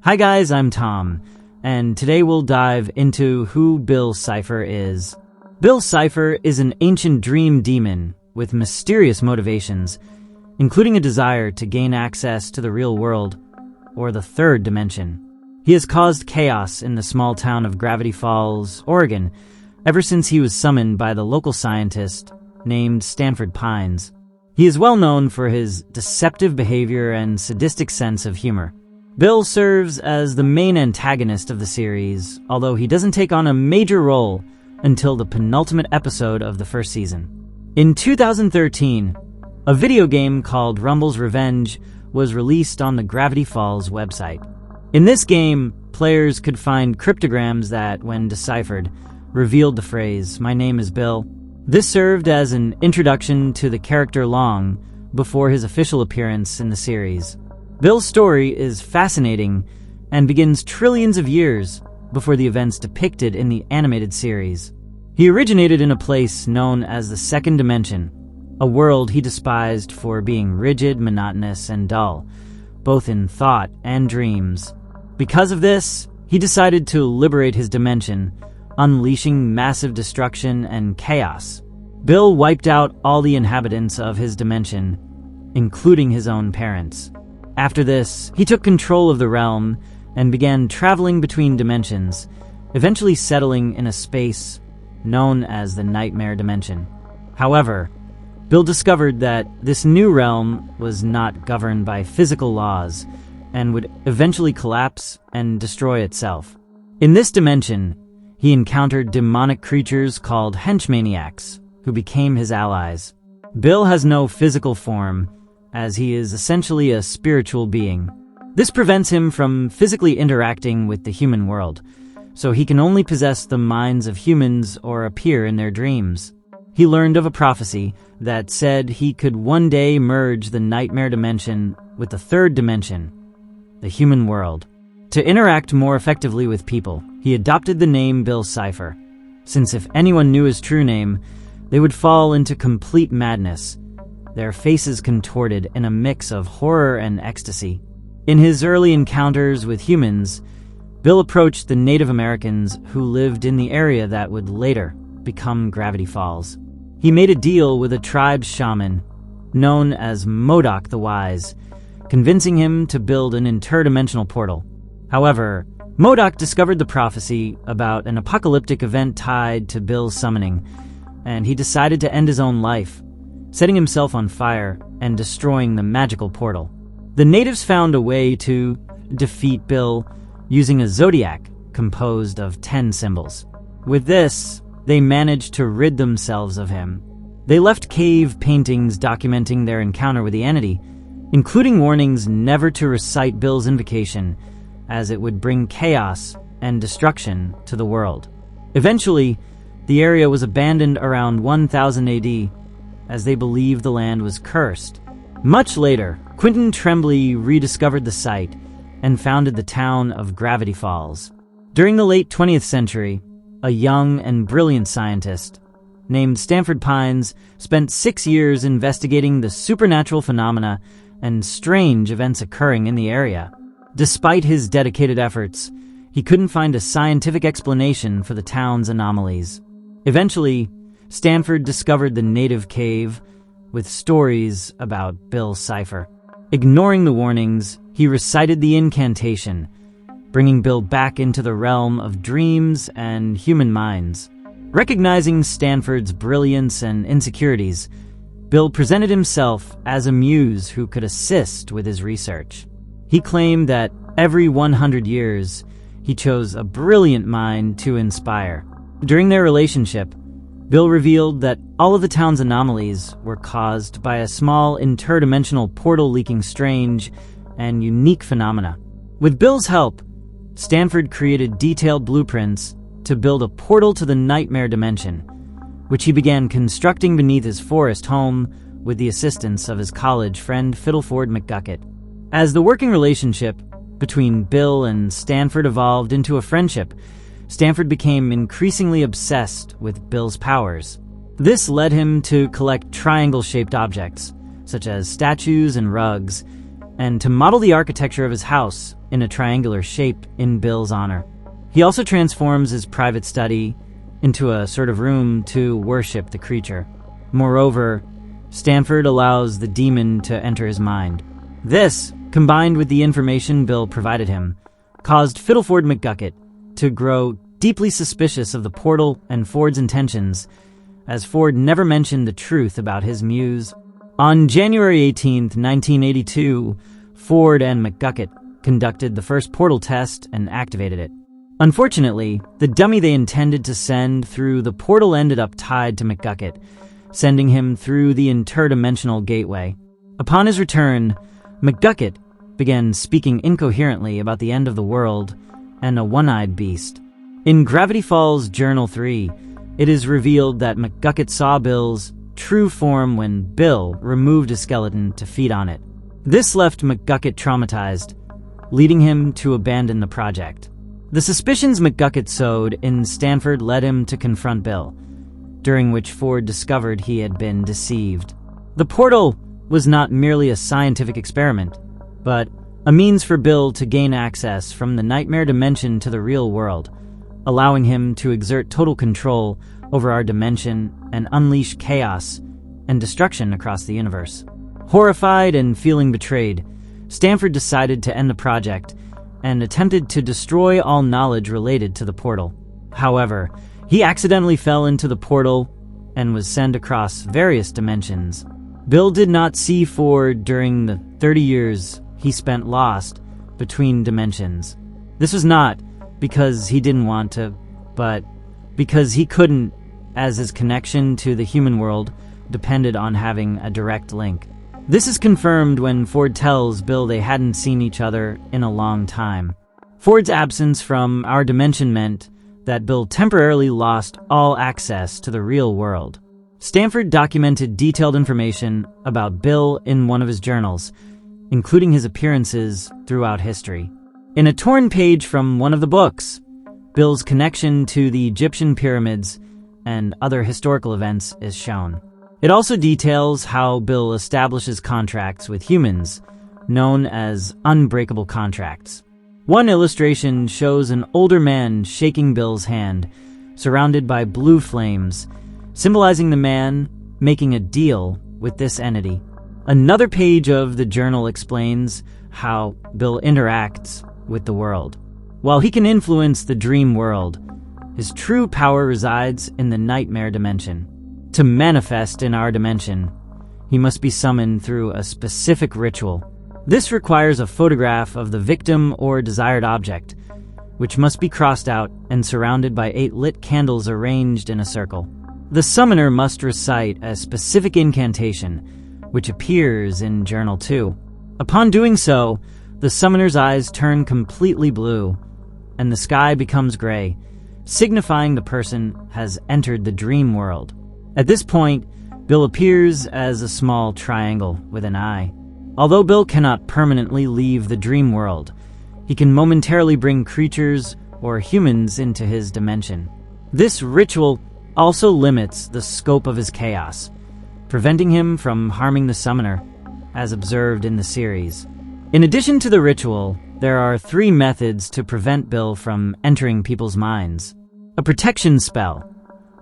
Hi guys, I'm Tom, and today we'll dive into who Bill Cipher is. Bill Cipher is an ancient dream demon with mysterious motivations, including a desire to gain access to the real world, or the third dimension. He has caused chaos in the small town of Gravity Falls, Oregon, ever since he was summoned by the local scientist named Stanford Pines. He is well known for his deceptive behavior and sadistic sense of humor. Bill serves as the main antagonist of the series, although he doesn't take on a major role until the penultimate episode of the first season. In 2013, a video game called Rumble's Revenge was released on the Gravity Falls website. In this game, players could find cryptograms that, when deciphered, revealed the phrase, "My name is Bill." This served as an introduction to the character long before his official appearance in the series. Bill's story is fascinating and begins trillions of years before the events depicted in the animated series. He originated in a place known as the Second Dimension, a world he despised for being rigid, monotonous, and dull, both in thought and dreams. Because of this, he decided to liberate his dimension, unleashing massive destruction and chaos. Bill wiped out all the inhabitants of his dimension, including his own parents. After this, he took control of the realm and began traveling between dimensions, eventually settling in a space known as the Nightmare Dimension. However, Bill discovered that this new realm was not governed by physical laws and would eventually collapse and destroy itself. In this dimension, he encountered demonic creatures called henchmaniacs, who became his allies. Bill has no physical form, as he is essentially a spiritual being. This prevents him from physically interacting with the human world, so he can only possess the minds of humans or appear in their dreams. He learned of a prophecy that said he could one day merge the Nightmare Dimension with the third dimension, the human world. To interact more effectively with people, he adopted the name Bill Cipher, since if anyone knew his true name, they would fall into complete madness, their faces contorted in a mix of horror and ecstasy. In his early encounters with humans, Bill approached the Native Americans who lived in the area that would later become Gravity Falls. He made a deal with a tribe's shaman, known as Modoc the Wise, convincing him to build an interdimensional portal. However, Modoc discovered the prophecy about an apocalyptic event tied to Bill's summoning, and he decided to end his own life, setting himself on fire and destroying the magical portal. The natives found a way to defeat Bill using a zodiac composed of 10 symbols. With this, they managed to rid themselves of him. They left cave paintings documenting their encounter with the entity, including warnings never to recite Bill's invocation, as it would bring chaos and destruction to the world. Eventually, the area was abandoned around 1000 AD, as they believed the land was cursed. Much later, Quentin Tremblay rediscovered the site and founded the town of Gravity Falls. During the late 20th century, a young and brilliant scientist named Stanford Pines spent 6 years investigating the supernatural phenomena and strange events occurring in the area. Despite his dedicated efforts, he couldn't find a scientific explanation for the town's anomalies. Eventually, Stanford discovered the native cave with stories about Bill Cipher. Ignoring the warnings, he recited the incantation, bringing Bill back into the realm of dreams and human minds. Recognizing Stanford's brilliance and insecurities, Bill presented himself as a muse who could assist with his research. He claimed that every 100 years, he chose a brilliant mind to inspire. During their relationship, Bill revealed that all of the town's anomalies were caused by a small interdimensional portal leaking strange and unique phenomena. With Bill's help, Stanford created detailed blueprints to build a portal to the Nightmare Dimension, which he began constructing beneath his forest home with the assistance of his college friend Fiddleford McGucket. As the working relationship between Bill and Stanford evolved into a friendship, Stanford became increasingly obsessed with Bill's powers. This led him to collect triangle-shaped objects, such as statues and rugs, and to model the architecture of his house in a triangular shape in Bill's honor. He also transforms his private study into a sort of room to worship the creature. Moreover, Stanford allows the demon to enter his mind. This, combined with the information Bill provided him, caused Fiddleford McGucket to grow deeply suspicious of the portal and Ford's intentions, as Ford never mentioned the truth about his muse. On January 18, 1982, Ford and McGucket conducted the first portal test and activated it. Unfortunately, the dummy they intended to send through the portal ended up tied to McGucket, sending him through the interdimensional gateway. Upon his return, McGucket began speaking incoherently about the end of the world and a one-eyed beast. In Gravity Falls Journal 3, it is revealed that McGucket saw Bill's true form when Bill removed a skeleton to feed on it. This left McGucket traumatized, leading him to abandon the project. The suspicions McGucket sowed in Stanford led him to confront Bill, during which Ford discovered he had been deceived. The portal was not merely a scientific experiment, but a means for Bill to gain access from the nightmare dimension to the real world, allowing him to exert total control over our dimension and unleash chaos and destruction across the universe. Horrified and feeling betrayed, Stanford decided to end the project and attempted to destroy all knowledge related to the portal. However, he accidentally fell into the portal and was sent across various dimensions. Bill did not see Ford during the 30 years he spent lost between dimensions. This was not because he didn't want to, but because he couldn't, as his connection to the human world depended on having a direct link. This is confirmed when Ford tells Bill they hadn't seen each other in a long time. Ford's absence from our dimension meant that Bill temporarily lost all access to the real world. Stanford documented detailed information about Bill in one of his journals, including his appearances throughout history. In a torn page from one of the books, Bill's connection to the Egyptian pyramids and other historical events is shown. It also details how Bill establishes contracts with humans, known as unbreakable contracts. One illustration shows an older man shaking Bill's hand, surrounded by blue flames, symbolizing the man making a deal with this entity. Another page of the journal explains how Bill interacts with the world. While he can influence the dream world, his true power resides in the nightmare dimension. To manifest in our dimension, he must be summoned through a specific ritual. This requires a photograph of the victim or desired object, which must be crossed out and surrounded by 8 lit candles arranged in a circle. The summoner must recite a specific incantation, which appears in Journal 2. Upon doing so, the summoner's eyes turn completely blue, and the sky becomes gray, signifying the person has entered the dream world. At this point, Bill appears as a small triangle with an eye. Although Bill cannot permanently leave the dream world, he can momentarily bring creatures or humans into his dimension. This ritual also limits the scope of his chaos, preventing him from harming the summoner, as observed in the series. In addition to the ritual, there are 3 methods to prevent Bill from entering people's minds. A protection spell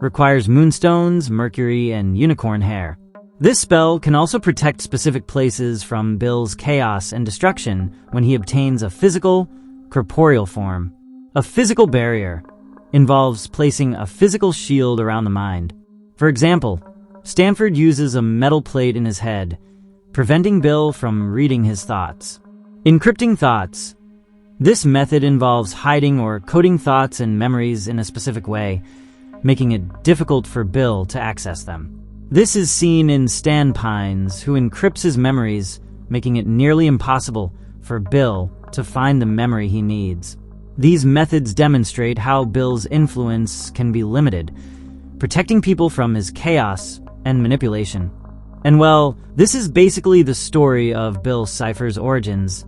requires moonstones, mercury, and unicorn hair. This spell can also protect specific places from Bill's chaos and destruction when he obtains a physical, corporeal form. A physical barrier involves placing a physical shield around the mind. For example, Stanford uses a metal plate in his head, preventing Bill from reading his thoughts. Encrypting thoughts. This method involves hiding or coding thoughts and memories in a specific way, making it difficult for Bill to access them. This is seen in Stanford Pines, who encrypts his memories, making it nearly impossible for Bill to find the memory he needs. These methods demonstrate how Bill's influence can be limited, protecting people from his chaos and manipulation. And well, this is basically the story of Bill Cipher's origins,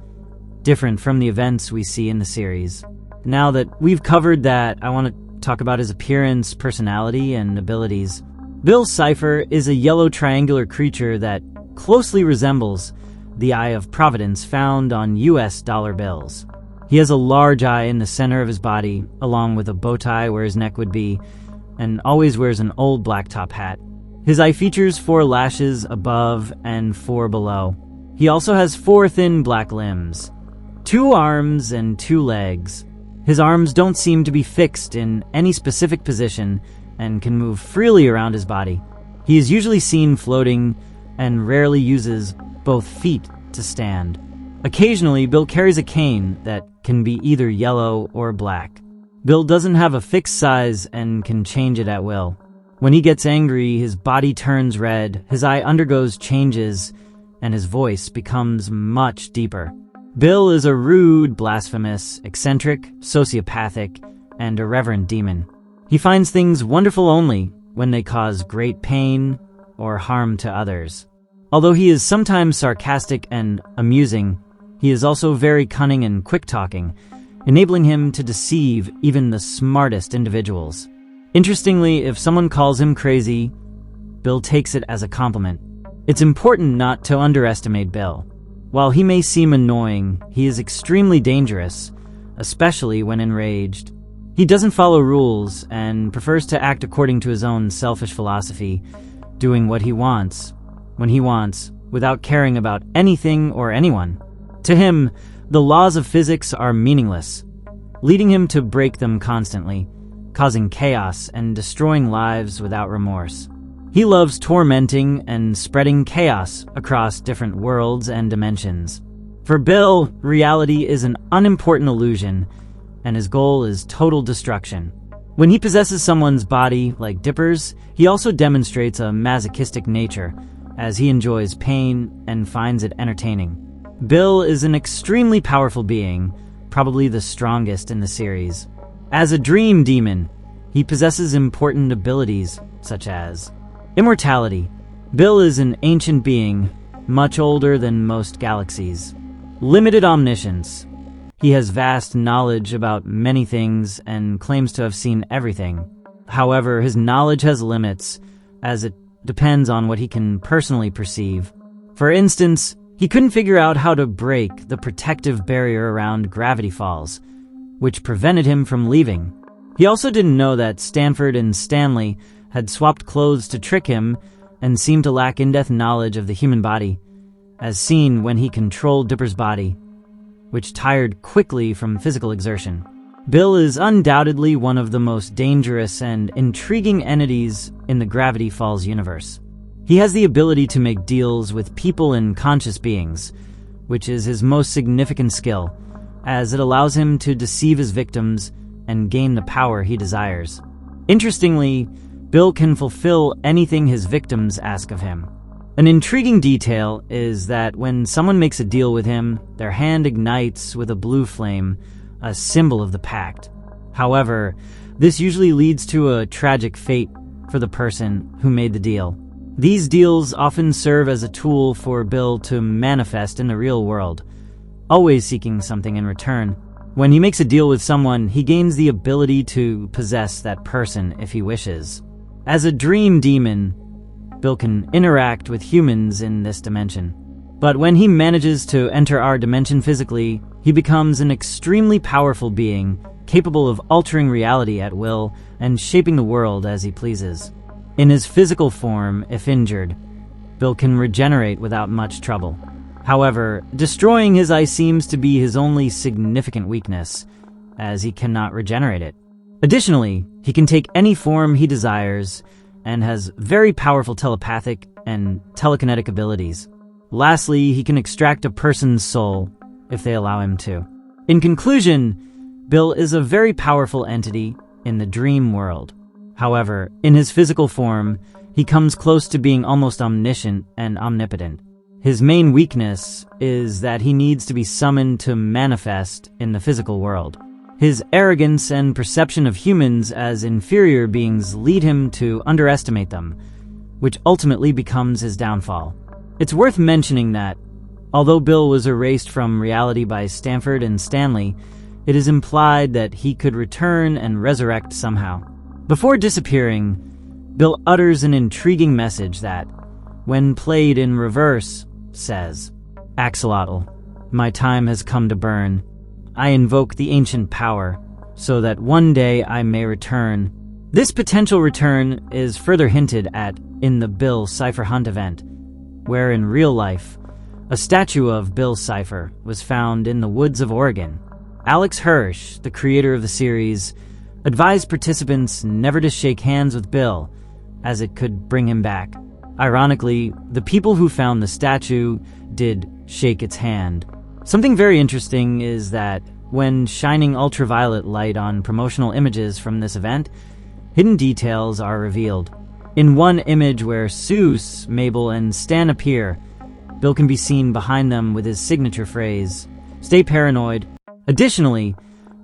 different from the events we see in the series. Now that we've covered that, I want to talk about his appearance, personality, and abilities. Bill Cipher is a yellow triangular creature that closely resembles the eye of providence found on US dollar bills. He has a large eye in the center of his body, along with a bow tie where his neck would be, and always wears an old black top hat. His eye features 4 lashes above and 4 below. He also has 4 thin black limbs, 2 arms and 2 legs. His arms don't seem to be fixed in any specific position and can move freely around his body. He is usually seen floating and rarely uses both feet to stand. Occasionally, Bill carries a cane that can be either yellow or black. Bill doesn't have a fixed size and can change it at will. When he gets angry, his body turns red, his eye undergoes changes, and his voice becomes much deeper. Bill is a rude, blasphemous, eccentric, sociopathic, and irreverent demon. He finds things wonderful only when they cause great pain or harm to others. Although he is sometimes sarcastic and amusing, he is also very cunning and quick-talking, enabling him to deceive even the smartest individuals. Interestingly, if someone calls him crazy, Bill takes it as a compliment. It's important not to underestimate Bill. While he may seem annoying, he is extremely dangerous, especially when enraged. He doesn't follow rules and prefers to act according to his own selfish philosophy, doing what he wants, when he wants, without caring about anything or anyone. To him, the laws of physics are meaningless, leading him to break them constantly, causing chaos and destroying lives without remorse. He loves tormenting and spreading chaos across different worlds and dimensions. For Bill, reality is an unimportant illusion, and his goal is total destruction. When he possesses someone's body, like Dipper's, he also demonstrates a masochistic nature, as he enjoys pain and finds it entertaining. Bill is an extremely powerful being, probably the strongest in the series. As a dream demon, he possesses important abilities, such as immortality. Bill is an ancient being, much older than most galaxies. Limited omniscience. He has vast knowledge about many things and claims to have seen everything. However, his knowledge has limits, as it depends on what he can personally perceive. For instance, he couldn't figure out how to break the protective barrier around Gravity Falls, which prevented him from leaving. He also didn't know that Stanford and Stanley had swapped clothes to trick him and seemed to lack in-depth knowledge of the human body, as seen when he controlled Dipper's body, which tired quickly from physical exertion. Bill is undoubtedly one of the most dangerous and intriguing entities in the Gravity Falls universe. He has the ability to make deals with people and conscious beings, which is his most significant skill, as it allows him to deceive his victims and gain the power he desires. Interestingly, Bill can fulfill anything his victims ask of him. An intriguing detail is that when someone makes a deal with him, their hand ignites with a blue flame, a symbol of the pact. However, this usually leads to a tragic fate for the person who made the deal. These deals often serve as a tool for Bill to manifest in the real world, always seeking something in return. When he makes a deal with someone, he gains the ability to possess that person if he wishes. As a dream demon, Bill can interact with humans in this dimension. But when he manages to enter our dimension physically, he becomes an extremely powerful being, capable of altering reality at will and shaping the world as he pleases. In his physical form, if injured, Bill can regenerate without much trouble. However, destroying his eye seems to be his only significant weakness, as he cannot regenerate it. Additionally, he can take any form he desires and has very powerful telepathic and telekinetic abilities. Lastly, he can extract a person's soul if they allow him to. In conclusion, Bill is a very powerful entity in the dream world. However, in his physical form, he comes close to being almost omniscient and omnipotent. His main weakness is that he needs to be summoned to manifest in the physical world. His arrogance and perception of humans as inferior beings lead him to underestimate them, which ultimately becomes his downfall. It's worth mentioning that, although Bill was erased from reality by Stanford and Stanley, it is implied that he could return and resurrect somehow. Before disappearing, Bill utters an intriguing message that, when played in reverse, says, Axolotl, my time has come to burn. I invoke the ancient power, so that one day I may return. This potential return is further hinted at in the Bill Cipher Hunt event, where in real life, a statue of Bill Cipher was found in the woods of Oregon. Alex Hirsch, the creator of the series, advised participants never to shake hands with Bill, as it could bring him back. Ironically, the people who found the statue did shake its hand. Something very interesting is that when shining ultraviolet light on promotional images from this event, hidden details are revealed. In one image where Seuss, Mabel, and Stan appear, Bill can be seen behind them with his signature phrase, "Stay paranoid." Additionally,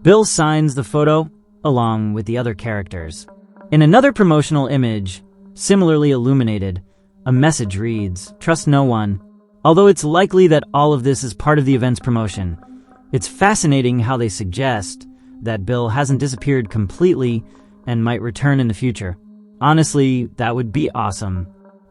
Bill signs the photo along with the other characters. In another promotional image, similarly illuminated, a message reads, "Trust no one." Although it's likely that all of this is part of the event's promotion, it's fascinating how they suggest that Bill hasn't disappeared completely and might return in the future. Honestly, that would be awesome.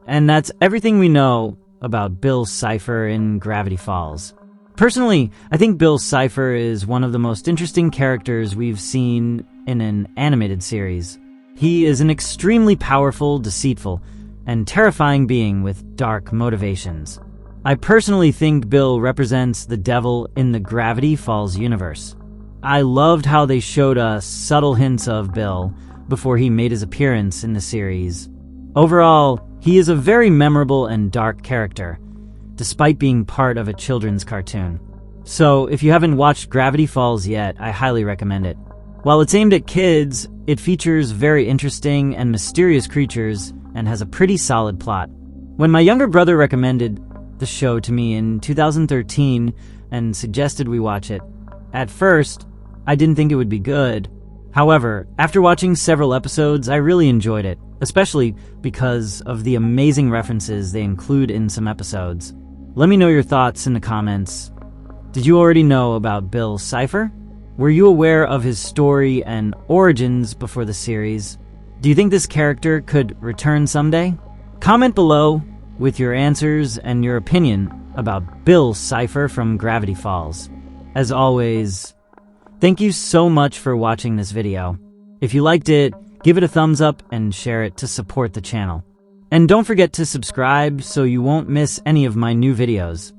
And that's everything we know about Bill Cipher in Gravity Falls. Personally, I think Bill Cipher is one of the most interesting characters we've seen in an animated series. He is an extremely powerful, deceitful, and terrifying being with dark motivations. I personally think Bill represents the devil in the Gravity Falls universe. I loved how they showed us subtle hints of Bill before he made his appearance in the series. Overall, he is a very memorable and dark character, despite being part of a children's cartoon. So, if you haven't watched Gravity Falls yet, I highly recommend it. While it's aimed at kids, it features very interesting and mysterious creatures and has a pretty solid plot. When my younger brother recommended the show to me in 2013 and suggested we watch it, at first, I didn't think it would be good. However, after watching several episodes, I really enjoyed it, especially because of the amazing references they include in some episodes. Let me know your thoughts in the comments. Did you already know about Bill Cipher? Were you aware of his story and origins before the series? Do you think this character could return someday? Comment below with your answers and your opinion about Bill Cipher from Gravity Falls. As always, thank you so much for watching this video. If you liked it, give it a thumbs up and share it to support the channel. And don't forget to subscribe so you won't miss any of my new videos.